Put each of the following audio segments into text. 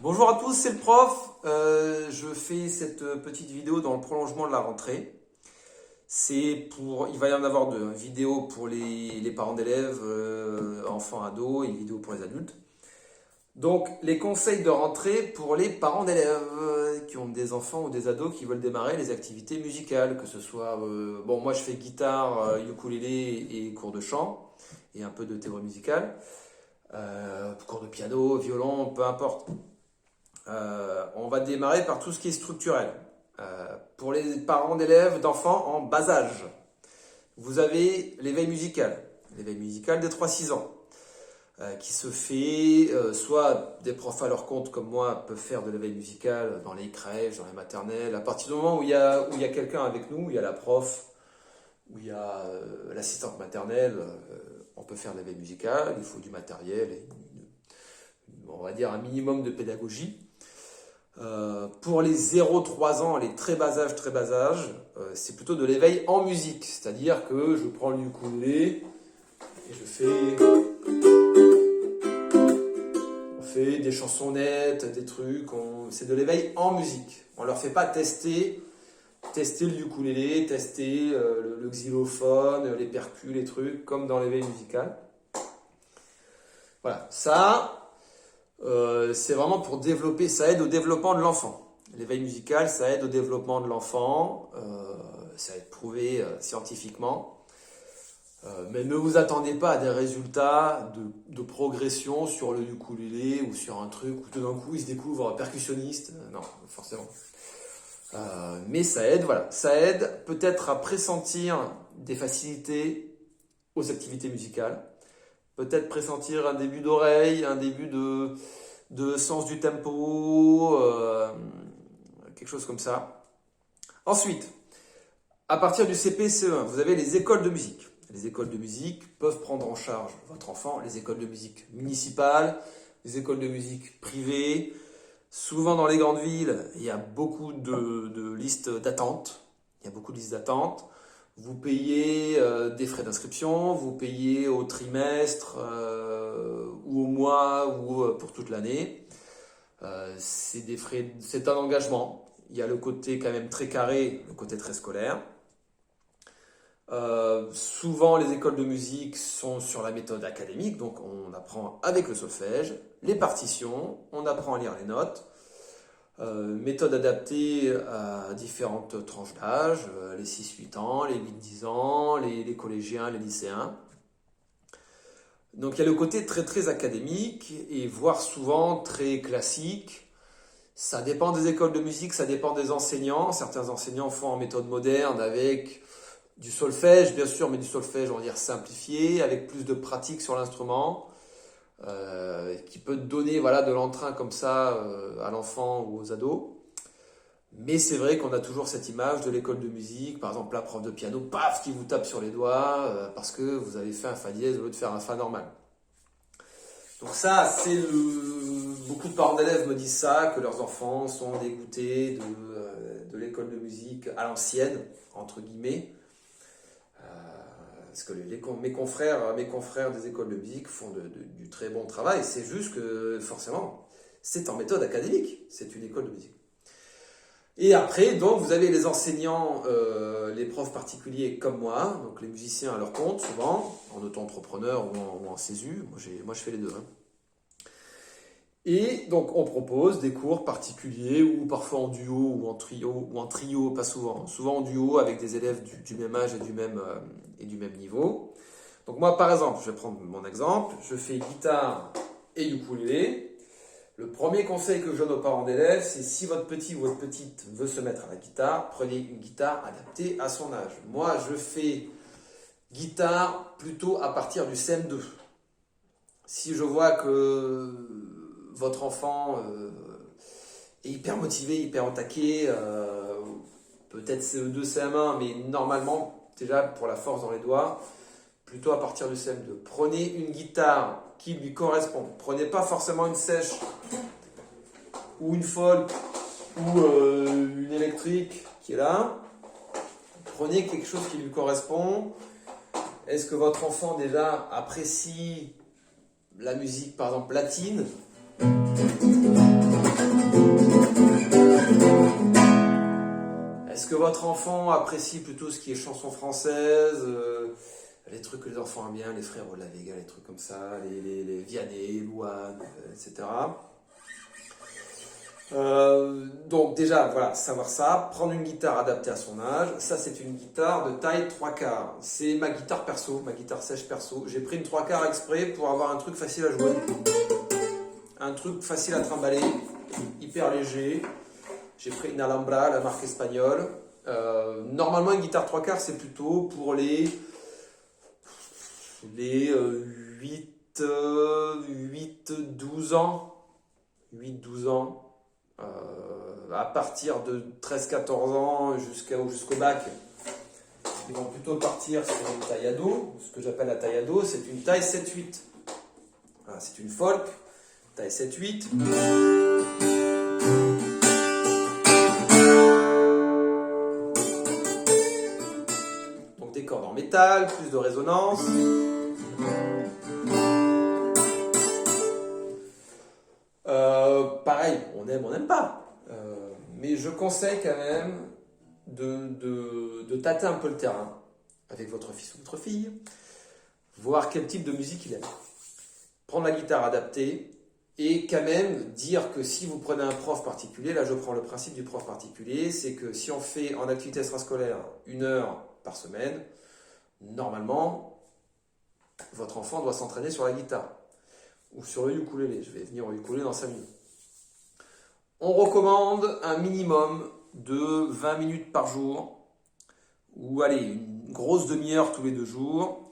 Bonjour à tous, c'est le prof. Je fais cette petite vidéo dans le prolongement de la rentrée. Il va y en avoir deux, une vidéo pour les parents d'élèves, enfants, ados, et une vidéo pour les adultes. Donc, les conseils de rentrée pour les parents d'élèves qui ont des enfants ou des ados qui veulent démarrer les activités musicales, que ce soit, moi je fais guitare, ukulélé et cours de chant, et un peu de théorie musicale, cours de piano, violon, peu importe. On va démarrer par tout ce qui est structurel. Pour les parents d'élèves, d'enfants en bas âge, vous avez l'éveil musical dès 3-6 ans, qui se fait, soit des profs à leur compte comme moi peuvent faire de l'éveil musical dans les crèches, dans les maternelles, à partir du moment où il y a quelqu'un avec nous, où il y a la prof, où il y a l'assistante maternelle, on peut faire de l'éveil musical, il faut du matériel, et on va dire un minimum de pédagogie. Pour les 0-3 ans, les très bas âge, c'est plutôt de l'éveil en musique. C'est-à-dire que je prends le ukulélé et on fait des chansonnettes, des trucs. C'est de l'éveil en musique. On ne leur fait pas tester le ukulélé, tester le xylophone, les percus, les trucs, comme dans l'éveil musical. Voilà, ça... c'est vraiment pour développer, ça aide au développement de l'enfant. L'éveil musical, ça aide au développement de l'enfant, ça est prouvé scientifiquement. Mais ne vous attendez pas à des résultats de progression sur le ukulélé ou sur un truc où tout d'un coup il se découvre percussionniste. Non, forcément. Mais ça aide, voilà. Ça aide peut-être à pressentir des facilités aux activités musicales. Peut-être pressentir un début d'oreille, un début de sens du tempo, quelque chose comme ça. Ensuite, à partir du CP, CE1, vous avez les écoles de musique. Les écoles de musique peuvent prendre en charge votre enfant, les écoles de musique municipales, les écoles de musique privées. Souvent dans les grandes villes, il y a beaucoup de listes d'attente. Vous payez des frais d'inscription, vous payez au trimestre ou au mois ou pour toute l'année. C'est un engagement. Il y a le côté quand même très carré, le côté très scolaire. Souvent, les écoles de musique sont sur la méthode académique, donc on apprend avec le solfège, les partitions, on apprend à lire les notes. Méthode adaptée à différentes tranches d'âge, les 6-8 ans, les 8-10 ans, les collégiens, les lycéens. Donc il y a le côté très très académique et voire souvent très classique. Ça dépend des écoles de musique, ça dépend des enseignants. Certains enseignants font en méthode moderne avec du solfège, bien sûr, mais du solfège, on va dire simplifié, avec plus de pratique sur l'instrument. Qui peut donner de l'entrain comme ça à l'enfant ou aux ados. Mais c'est vrai qu'on a toujours cette image de l'école de musique, par exemple la prof de piano, paf, qui vous tape sur les doigts parce que vous avez fait un fa dièse au lieu de faire un fa normal. Donc ça, beaucoup de parents d'élèves me disent ça, que leurs enfants sont dégoûtés de l'école de musique à l'ancienne, entre guillemets. Parce que mes confrères des écoles de musique font du très bon travail. C'est juste que, forcément, c'est en méthode académique. C'est une école de musique. Et après, donc, vous avez les enseignants, les profs particuliers comme moi, donc les musiciens à leur compte, souvent, en auto-entrepreneur ou en CESU. Moi, je fais les deux. Et donc, on propose des cours particuliers, ou parfois en duo, ou en trio, pas souvent. Souvent en duo avec des élèves du même âge et du même niveau. Donc moi, par exemple, je vais prendre mon exemple. Je fais guitare et ukulélé. Le premier conseil que je donne aux parents d'élèves, c'est si votre petit ou votre petite veut se mettre à la guitare, prenez une guitare adaptée à son âge. Moi, je fais guitare plutôt à partir du CM2. Si je vois que votre enfant est hyper motivé, hyper au taquet, peut-être CE2, CM1, mais normalement, déjà pour la force dans les doigts, plutôt à partir du CM2. Prenez une guitare qui lui correspond. Prenez pas forcément une sèche ou une folk ou une électrique qui est là. Prenez quelque chose qui lui correspond. Est-ce que votre enfant déjà apprécie la musique, par exemple latine ? votre enfant apprécie plutôt ce qui est chanson française, les trucs que les enfants aiment bien, les Frérots de la Vega, les trucs comme ça, les Vianney, Louane, etc. Donc déjà, voilà, savoir ça, prendre une guitare adaptée à son âge. Ça, c'est une guitare de taille 3/4. C'est ma guitare perso, ma guitare sèche perso. J'ai pris une 3/4 exprès pour avoir un truc facile à jouer. Un truc facile à trimballer, hyper léger. J'ai pris une Alhambra, la marque espagnole. Normalement, une guitare 3/4, c'est plutôt pour les 8-12 ans. 8-12 ans. À partir de 13-14 ans jusqu'au bac, ils vont plutôt partir sur une taille ado. Ce que j'appelle la taille ado, c'est une taille 7-8. Voilà, c'est une folk, taille 7-8. Donc des cordes en métal, plus de résonance. Pareil, on aime, on n'aime pas. Mais je conseille quand même de tâter un peu le terrain avec votre fils ou votre fille, voir quel type de musique il aime. Prendre la guitare adaptée et quand même dire que si vous prenez un prof particulier, là je prends le principe du prof particulier, c'est que si on fait en activité extrascolaire 1 heure par semaine, normalement, votre enfant doit s'entraîner sur la guitare ou sur le ukulélé. Je vais venir au ukulélé dans 5 minutes. On recommande un minimum de 20 minutes par jour, ou allez, une grosse demi-heure tous les 2 jours.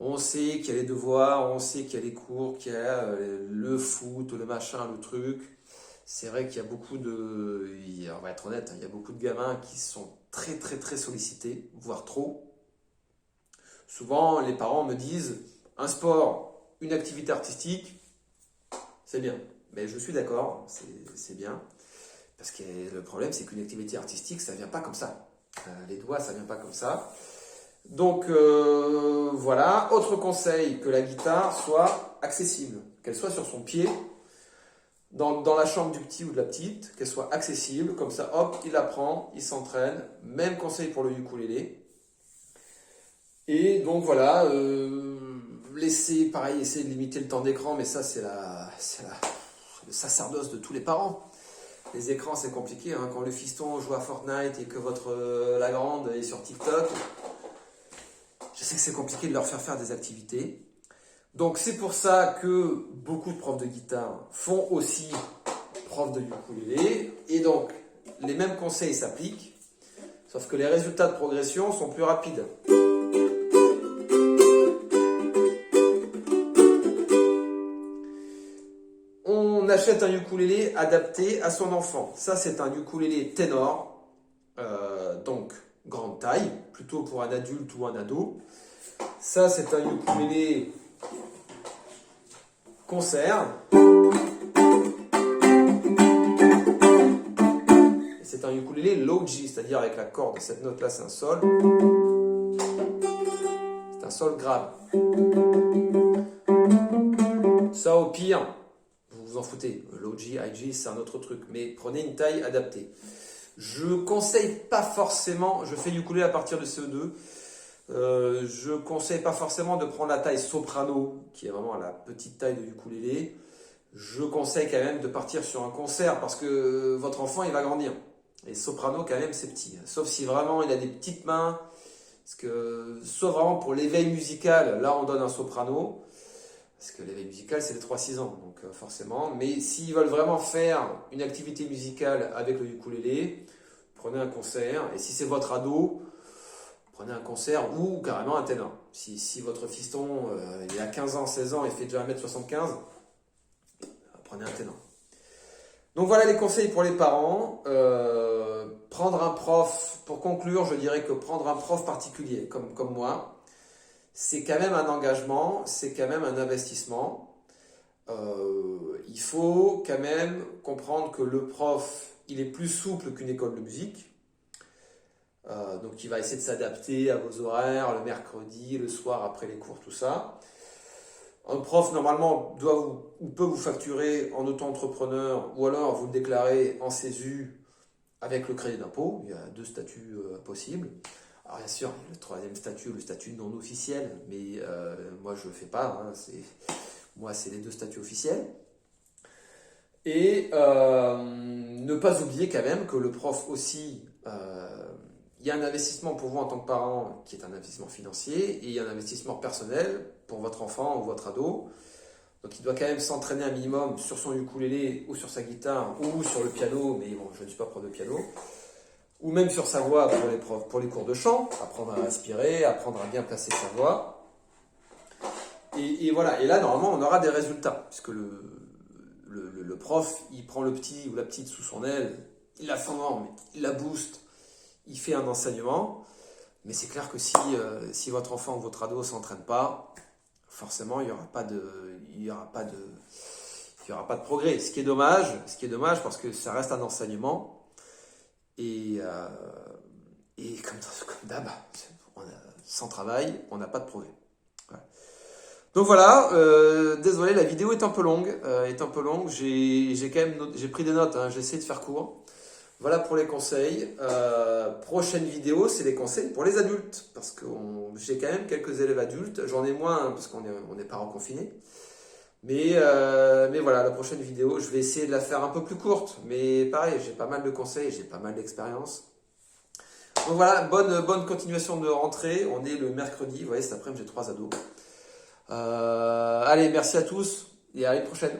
On sait qu'il y a les devoirs, on sait qu'il y a les cours, qu'il y a le foot, le machin, le truc. C'est vrai qu'il y a beaucoup de... On va être honnête, il y a beaucoup de gamins qui sont très très très sollicités, voire trop. Souvent, les parents me disent, un sport, une activité artistique, c'est bien. Mais je suis d'accord, c'est bien. Parce que le problème, c'est qu'une activité artistique, ça ne vient pas comme ça. Les doigts, ça ne vient pas comme ça. Donc voilà, autre conseil, que la guitare soit accessible. Qu'elle soit sur son pied, dans la chambre du petit ou de la petite, qu'elle soit accessible. Comme ça, hop, il apprend, il s'entraîne. Même conseil pour le ukulélé. Et donc voilà, essayer de limiter le temps d'écran, mais ça, c'est le sacerdoce de tous les parents. Les écrans, c'est compliqué. Quand le fiston joue à Fortnite et que la grande est sur TikTok, je sais que c'est compliqué de leur faire des activités. Donc c'est pour ça que beaucoup de profs de guitare font aussi profs de ukulélé. Et donc, les mêmes conseils s'appliquent, sauf que les résultats de progression sont plus rapides. On achète un ukulélé adapté à son enfant. Ça, c'est un ukulélé ténor, donc grande taille, plutôt pour un adulte ou un ado. Ça, c'est un ukulélé concert. C'est un ukulélé low G, c'est-à-dire avec la corde. Cette note-là, c'est un sol. C'est un sol grave. Ça, au pire, vous vous en foutez. Low G, high G, c'est un autre truc. Mais prenez une taille adaptée. Je conseille pas forcément, je fais ukulélé à partir de CE2. Je conseille pas forcément de prendre la taille soprano, qui est vraiment la petite taille de ukulélé. Je conseille quand même de partir sur un concert parce que votre enfant il va grandir. Et soprano quand même c'est petit. Sauf si vraiment il a des petites mains. Parce que, sauf vraiment pour l'éveil musical, là on donne un soprano. Parce que l'éveil musical c'est les 3-6 ans, donc forcément. Mais s'ils veulent vraiment faire une activité musicale avec le ukulélé, prenez un concert. Et si c'est votre ado, prenez un concert ou carrément un ténor. Si votre fiston il a 15 ans, 16 ans, il fait déjà 1m75, prenez un ténor. Donc voilà les conseils pour les parents. Prendre un prof, pour conclure, je dirais que prendre un prof particulier comme moi, c'est quand même un engagement, c'est quand même un investissement. Il faut quand même comprendre que le prof, il est plus souple qu'une école de musique. Donc il va essayer de s'adapter à vos horaires, le mercredi, le soir, après les cours, tout ça. Un prof, normalement, peut vous facturer en auto-entrepreneur ou alors vous le déclarez en CESU avec le crédit d'impôt. Il y a deux statuts possibles. Alors bien sûr, il y a le troisième statut, le statut non officiel, mais moi je ne le fais pas, hein, moi c'est les deux statuts officiels. Et ne pas oublier quand même que le prof aussi, il y a un investissement pour vous en tant que parent qui est un investissement financier et il y a un investissement personnel pour votre enfant ou votre ado. Donc il doit quand même s'entraîner un minimum sur son ukulélé ou sur sa guitare ou sur le piano, mais bon, je ne suis pas prof de piano. Ou même sur sa voix pour les cours de chant, apprendre à respirer, apprendre à bien placer sa voix. Et voilà, et là normalement on aura des résultats, puisque le prof, il prend le petit ou la petite sous son aile, il la forme, il la booste, il fait un enseignement, mais c'est clair que si votre enfant ou votre ado ne s'entraîne pas, forcément il n'y aura pas de progrès. Ce qui est dommage parce que ça reste un enseignement. Et comme d'hab, sans travail, on n'a pas de progrès. Voilà. Donc voilà, désolé, la vidéo est un peu longue. J'ai pris des notes, hein, j'ai essayé de faire court. Voilà pour les conseils. Prochaine vidéo, c'est les conseils pour les adultes. Parce que j'ai quand même quelques élèves adultes. J'en ai moins, hein, parce qu'on est parents confinés. Mais voilà, la prochaine vidéo, je vais essayer de la faire un peu plus courte. Mais pareil, j'ai pas mal de conseils, j'ai pas mal d'expérience. Donc voilà, bonne continuation de rentrée. On est le mercredi, vous voyez, cet après-midi, j'ai 3 ados. Allez, merci à tous et à l'année prochaine.